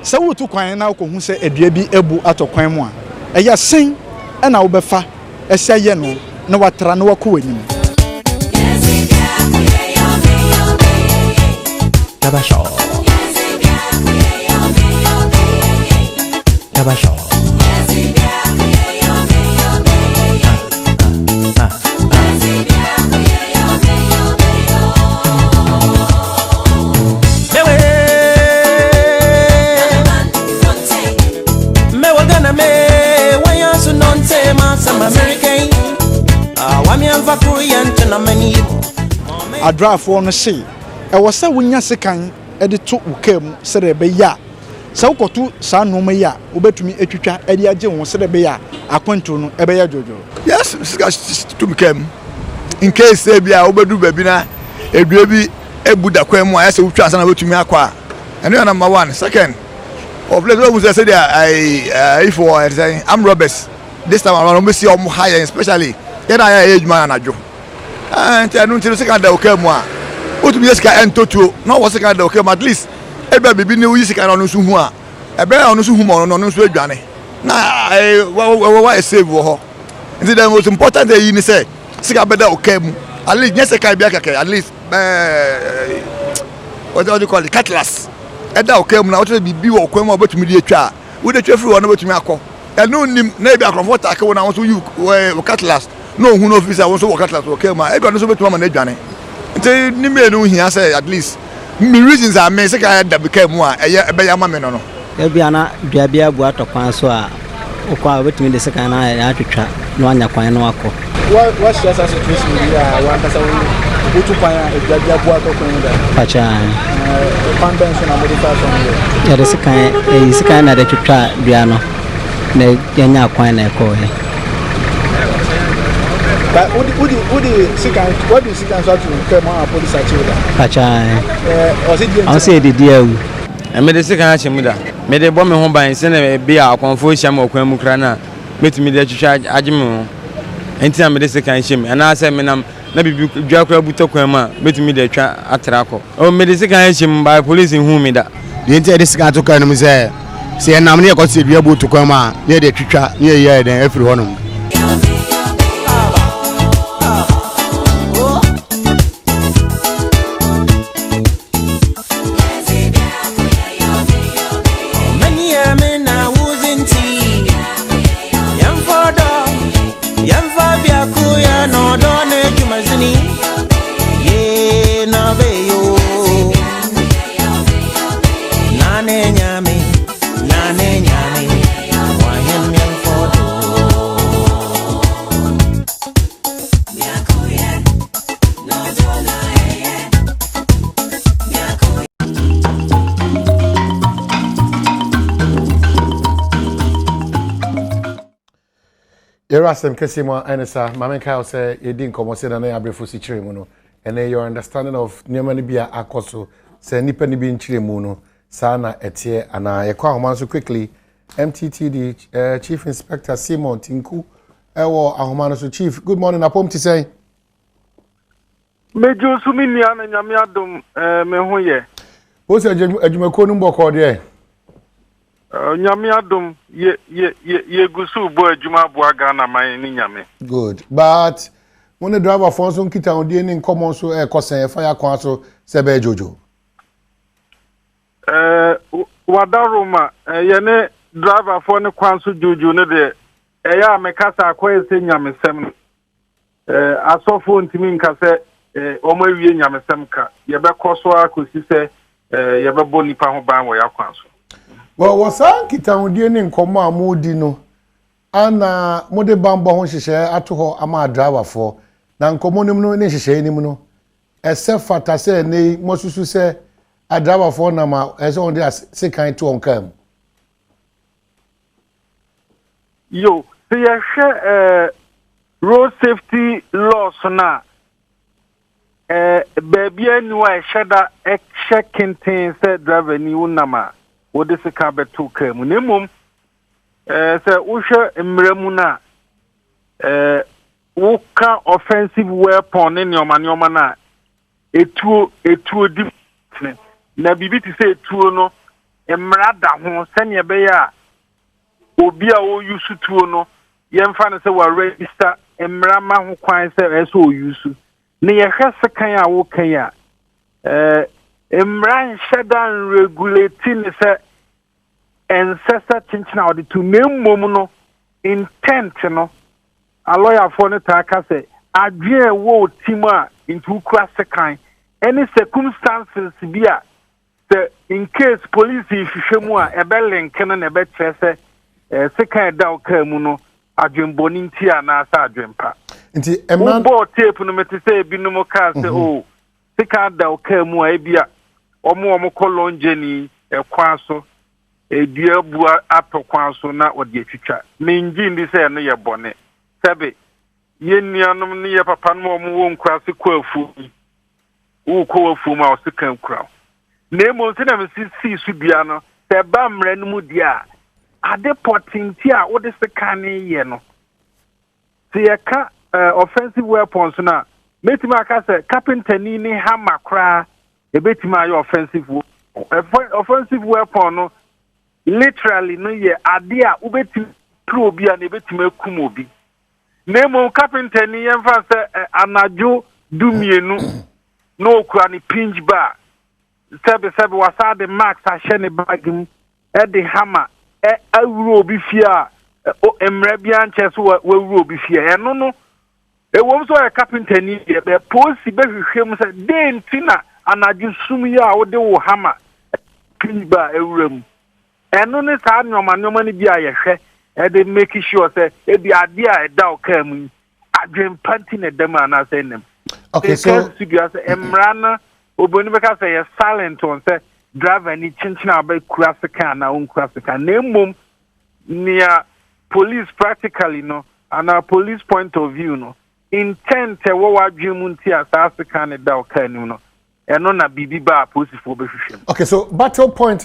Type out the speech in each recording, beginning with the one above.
sɛ wotu kwan na wokɔhu sɛ adua bi abu atɔ kwan mu a ɛyɛ sen ɛna wobɛfa ɛsɛ yɛ no na watra na wakɔ w'anim adrafo no se ɛwɔ sɛ wonya sekan ɛde to ukam sɛ ɛbɛyɛ a sɛ wokɔto saa noma yi a wobɛtumi atwitwa ɛde agye wo sɛ ɛbɛyɛ a akwanto no ɛbɛyɛ dwodwo yes sika to ukam in case e bia wobɛdu baabi na edua bi ebu da kwan mu a yɛsɛ wotwa ansa na wotumi akɔ a ɛno number 1 second of let's go say if for saying I'm robbers this time around we see higher especially yɛda yɛ adwuma na adwo ɛnti ɛno nti sika da ukam mu a wotumi sika entotuo na wo sika da ukam at least ebe bibi ne uyi sika no nso hu a ebe ono nso hu mo no nso adwane na wa save wo ho nti the most important thing ni say sika beda ukam at least nyese kai bia keke at least what do you call it cutlass eda ukam na wote bibi wo ukam obetumi di atwa wo de twa free wo na betumi akọ eno nim na e bia crofo take wo na wo so you cutlass no hu no officer wo so wo cutlass ukam e bia no so betumi ma na adwane nti ni me no hia say at least me reasons are me say ka da became mu a eye be ya ma me no no e bia na dua bia bu atokwan so a okwa betumi de sika na ya atwetwa no anya kwan no akọ what stress situation we are one person we to kwan e dua bia bu atokwan da pacha convention na modification ya de sika na de twetwa dua no na anya kwan na ekọ he but udi sikan what do sikan so to come on police achieve pacha o se de dia u me de sikan achemu da me de bo me ho ban se na be a akonfo hyam okwan mu kra na metumi de twitwa ageme ho enti na me de sikan hyem ana se me nam na bibi dwa kra buta kwan ma metumi de twa atrako o me de sikan hyem by police hu me da de enti de sikan to kan mu se enam ne yakọ se dua bu to kwan ma ne de twitwa ne ye den afiri honom Erasem Kesimo Anessa, Mamenka say you didn't come say na abrefo si chire mu no. And your understanding of Niamani bia akoso say nipa ni bi nchire mu no sana etie ana yekwa ahoma so quickly MTTD Chief Inspector Simon Tinku ewo ahoma so Chief. Good morning apom ti say. Mejo sumi ni ana nyame adom me ho ye. Wo say adwumako no mboko de nyame adom ye gusu bo adwuma bo aga na man ni nyame. Good. But when the driver phones on kita on the common so kosen fire kwan so sebe jojo. Wadaroma ye ne driver for ne kwan so jojo ne de ya mekasa akoyese nyamesem asofo ntimi nkase omo awie nyamesem ka ye be koso akosi se ye be bo nipa ho ban wo yakwan so. Well, wasa kita on the nkomo amodi no ana mode bambo ho hyehyɛ ato ho ama driver for na nkomo nim no ne hyehyɛ nim no ɛsɛ fata sɛ ne mosusu sɛ a driver for na ma ɛsɛ on dey sekan to on kam yo se ye hwɛ road safety laws na baby anu a hwɛ da ɛhwɛ kenten sɛ driver ni wonama wo de seka beto kam ne mom se uhwe mremu na wo ka offensive weapon ne nyoma na etuo di na bibi ti se etuo no emrada ho sene be ya obi a o yusu tuo no yemfa no se wa register emra ma ho kwan se eso o yusu ne ye hwese kan a wo kan ya emra shedan regulating se ancestor chinchina or to name no intent no a lawyer for no taka say adwe wo tima into kura sekan any circumstances be a in case police ifhwemu a ebe link no na ebe trese sekan da okamu no adwemboni nti ana sa adwempa nti emran bo tape no mete say binom ka say oh sekan da okamu a ebia omo kolonje ni ekwa so edua bua atokwan so na odi atwitwa mengi ndi say no ye bone sebe ye nuanom ne ye papa no mo wo nkura se ko afu wo ko afu ma o se kan kura na mo se na me si su bia no se ba mra no mu dia ade potinti a wo de se kan ye no se ye ka offensive weapons na metima aka se carpenter ni hammer kra e betima ayo offensive weapon no literally no ye ade a wo betim pro bia na betima kum obi Nemo carpenter ni yemfa se anajo dumienu no okura ni pinch bar sebe wasa de max ahye ne bagim de hammer awuro obi fia emre bia nche so wawuro obi fia eno no ewom so carpenter ni be posi be hwehwem se de ntina anajo sum ya wo de wo hammer pinch bar awuram eno ne sa nyoma ni bia ye hwe they make sure say e be idea e da okam adwen panti na dem ana say nem okay so emrana oboni beka say silent on say driver ni chinchina ba kurasika na on kurasika na mum near police practically no and our police point of view no intent e wo wadwemu nti asasika ne da okam no eno na bibi ba police fo be hwehwem. Okay, so battle point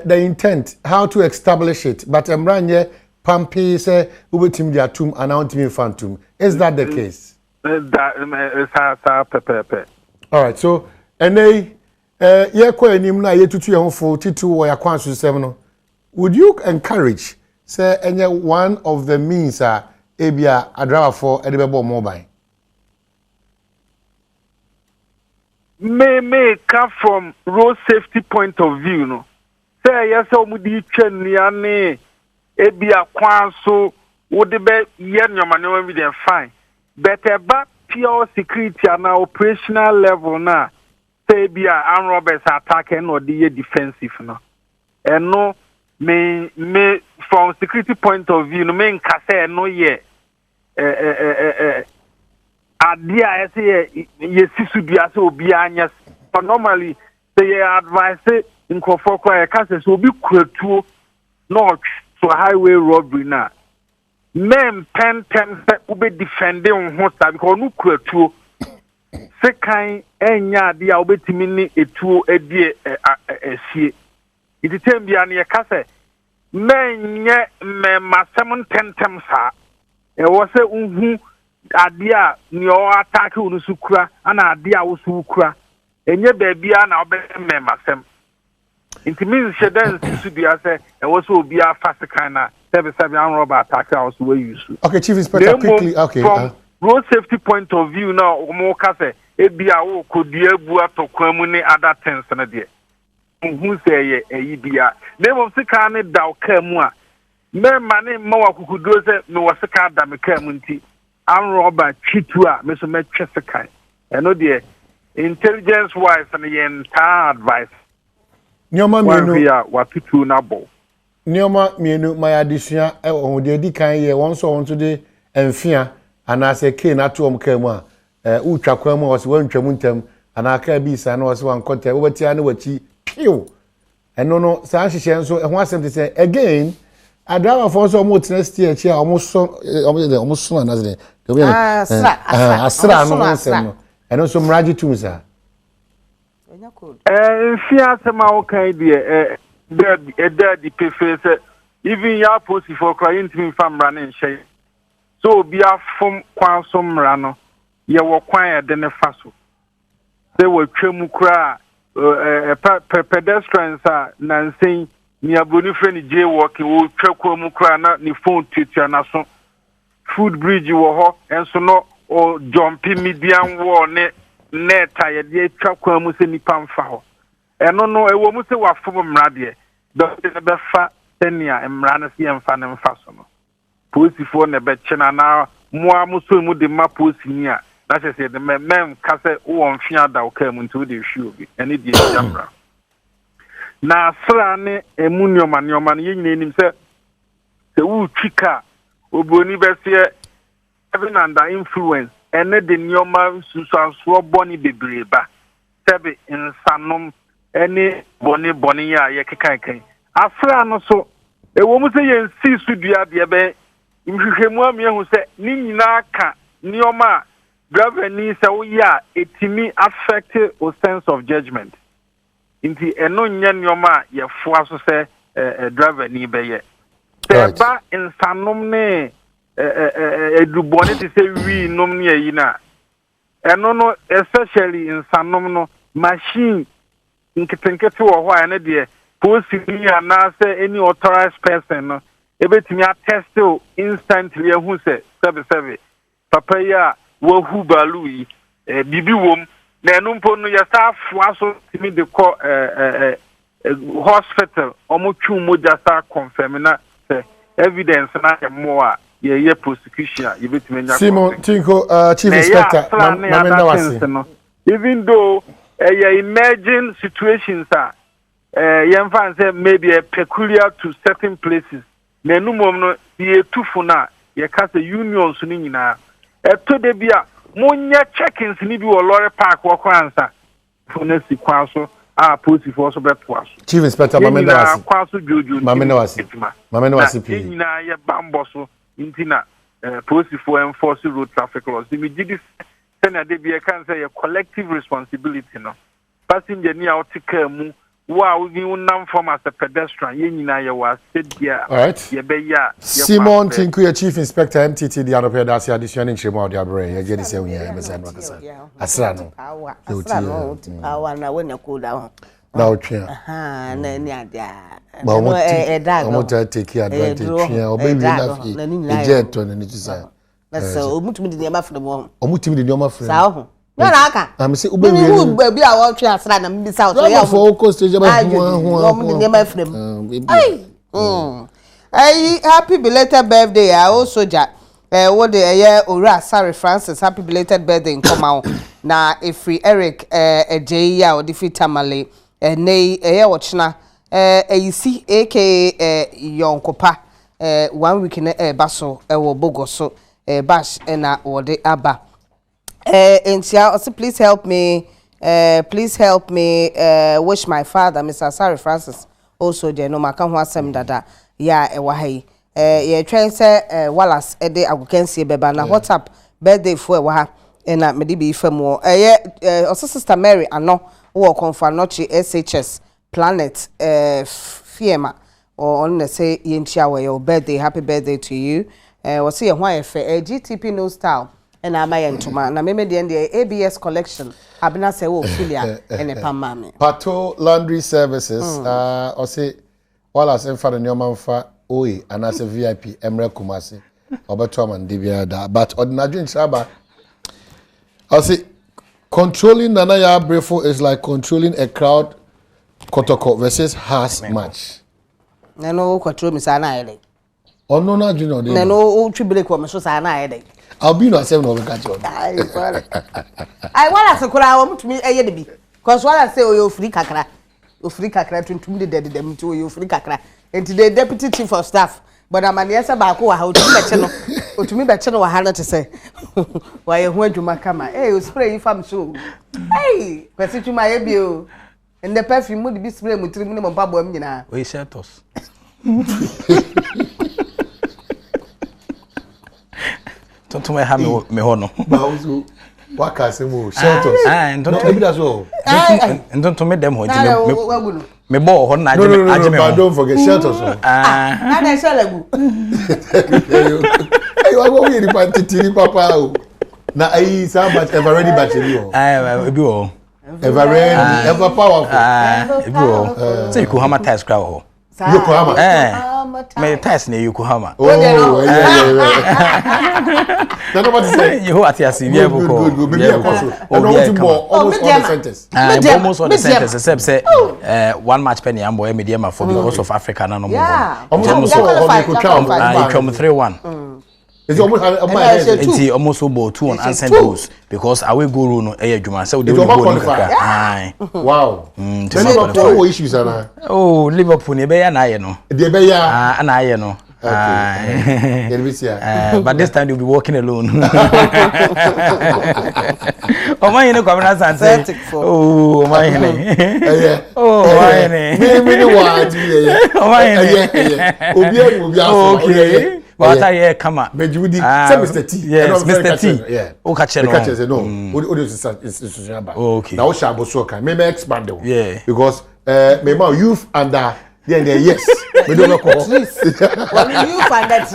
the intent, how to establish it. But Emranye Pampi say ubetim dia tum announcing phantom. Is that the case? All right. So ye ko enim na ye tutu ye ho titu wo ya kwansu 7 no. Would you encourage say any one of the means ebia adrawa for edebebo mobile? May come from road safety point of view no. Say yes omudi twa ne ebia kwan so wo de be ye nyoma be dem fine but about pure security and operational level na say bia armed robbers attack and or the defensive no and no me from security point of view no me nkase no ye adia say ye sisu bia so obi anya but normally they advise nkofo kwa kase so obi kuratuo north so highway robbery na men pen se ube defending ho sa because no kuratuo se kan enya de a obetimi ni etuo edie esie ititem bia na kase menye me masem tentem sa e wo se unhu ade a ni o attack unu sukura ana ade a wo sukura enye baabia na obe me masem It means she then to be as a also be a fast kind of 7 robber attack also where you should. Okay, Chief Inspector, quickly. Okay. From road safety point of view now, more case it be a could be a bua to community other things and a day. Who say a EBA? Name of the kind of Dow Kermua. No money more could do it, no was a card that community. I'm robber Chitua, Mr. Metchesakai. And no dear intelligence wise and the entire advice. Nyoma mienu watutu nabo Nyoma mienu my addition on the kan ye won so on to the enfia anase ke na to omka mu a utwa kwa mu was wan twam ntem anaka bi sa na was wan konta wo batia na wachi piu eno no sa hihye nso ho asem te say again adawa for so mo tenesti e chi a omo so na ze asra no nsem no eno so mraji tum sa Fiasema okay there the preface even ya post for crying to me from running shay so be a from kwan so mra no ye wo kwan e de ne fa so se wo twam kra pedestrians nansen ni aboni friend jaywalking wo twakwa mu kra na ni phone tutua na so food bridge wo ho enso no o jumping median wall ne net ye de twakwa mu se nipa mfa ho eno no ewo mu se wafo mra de do be fa tenia mra na se mfa ne mfa so no posifo ne be chena na mo amuso mu de ma posini a na se de mem ka se wo mfia da wo ka mu nti de hwi obi ene de jamra na asra ne emu nyoma ne yenyina se wu twika oboni be se even under influence ene de nyoma susanso boni bebreba sebe insanom ene boni ya ye kekan asra no so ewo mu se yen si sudua de be nhwehwemu amihu se ni nyina ka nyoma driver ni se wo ya etimi affect o sense of judgment inti eno nya nyoma ye foa so se driver ni be ye se ba insanom ne edubone ti se wi nom ne yi na eno no especially insanom no machine nkete wo ho ane de post ni ana se any authorized person no ebetimi attest instantly ehu se 77 papa ya wo hu balu yi bibi wom na enu mpo no yesa afua so timi de ko hospital omotwu moja sa confirm na se evidence na mo a ye prosecution ye betimi nya Simon Tinko chief inspector mamenda wasi even though emerging situations are yemfa say maybe peculiar to certain places na enumom no ye tufu na ye ka se unions ni nyina eto de bia munya check-ins ni bi wo lorry park wo kwansa fona si kwaso a police force be toaso chief inspector mamenda wasi kwaso jojo mamenda wasi please nyina ye bamboso intina police for enforce road traffic laws mi gidi sena de bia kan say collective responsibility no passenger ni outika mu wow, we will from as a pedestrian. You was dia. All right. Simon Tinkuya, Chief Inspector MTT, the Anopia Dacia, addition in Shimo, the Abre, you get the same here, Emerson Wakasa. Asrano. Our now when you cool down. Now, Chia. Aha, Nanya. I want to take advantage. Obey the jet on it. That's so much in the mouth of the wall. Omutim the Yoma friend. Sao. Naka. I'm saying, Ubi be a watch as ran and be south. Yeah, for coast to my happy belated birthday. I also jack. What the year Ora sorry Francis, happy belated birthday in come out. Na if we Eric a J or defeat Tamale, nay a watchna, a see aka young copa, 1 week in a basso, a bogoso, a bash and a or the abba. And she also please help me wish my father Mr. Asari Francis also there no maka ho asem dada ya ewa hai ye twen say Wallace e de agokensie beba na WhatsApp birthday for ewa ha na me de bi fam also sister Mary ano wo Confanochi SHS Planet Fiema or on say yentia we your birthday happy birthday to you we say ho ayefe GTP no style and I may entuma na me de the ABS collection abina se wo filia ene pamame Pato Laundry Services or say Wallace in for the Nyomanfa Oe and as a VIP Emre Kumasi Obetom and Divia but ordinary in Saba I'll say controlling Nanaya Brefo is like controlling a crowd Kotoko versus Haas match. No control me sana ede. Oh no na junior dey. No tribele ko me so sana ede. I'll be no say no be catch on. I want to kura wo mutumi eye de bi. Cause what I say o free kakra. O free kakra tuntum de dem to o free kakra. Enti the deputy chief of staff but amane yesa ba ko wa ha otumi beche no. Otumi beche no wa ha no to say. Wa ye ho adwuma kama. O spray fam so. Hey, kwesi tuma ye bi o. And the perfume would be spray with 3 minimum pabo nyina. We set us. Don't me have me hono. Bauzu waka se mo shelters. And don't maybe that's all. And don't me them hoji me bo ho na aje me. But don't forget shelters. Na na shelagu. Hey, what we the party papa o. Na ai so much ever ready battery o. Ebi o. ever powerful. Bro, say Yokohama test crowd. Yokohama. My test near Yokohama. Oh, yeah. That's what to say. You what you see? Good. Maybe a course. Almost all the centers. Almost all the centers, except say 1 match penny and boy medium for because of Africa no more. Almost all the come 3-1. It's almost about 2 on answer goals because I will go run no Juma. So they will qualify. Wow. Liverpool issues are. Oh, Liverpool ne be ya na ye no. They be ya na ye no. But this time you'll be walking alone. Oh my, you know, come on, Santa. Oh my, oh my, okay. What I hear, come on. But you would Mr. T. Yes, Mr. T. Yeah. Oh, catch it. No. Okay. Now, Shabo Soka. Maybe expand. Yeah. Because maybe youth under. Yes. We don't know. Well, you find that.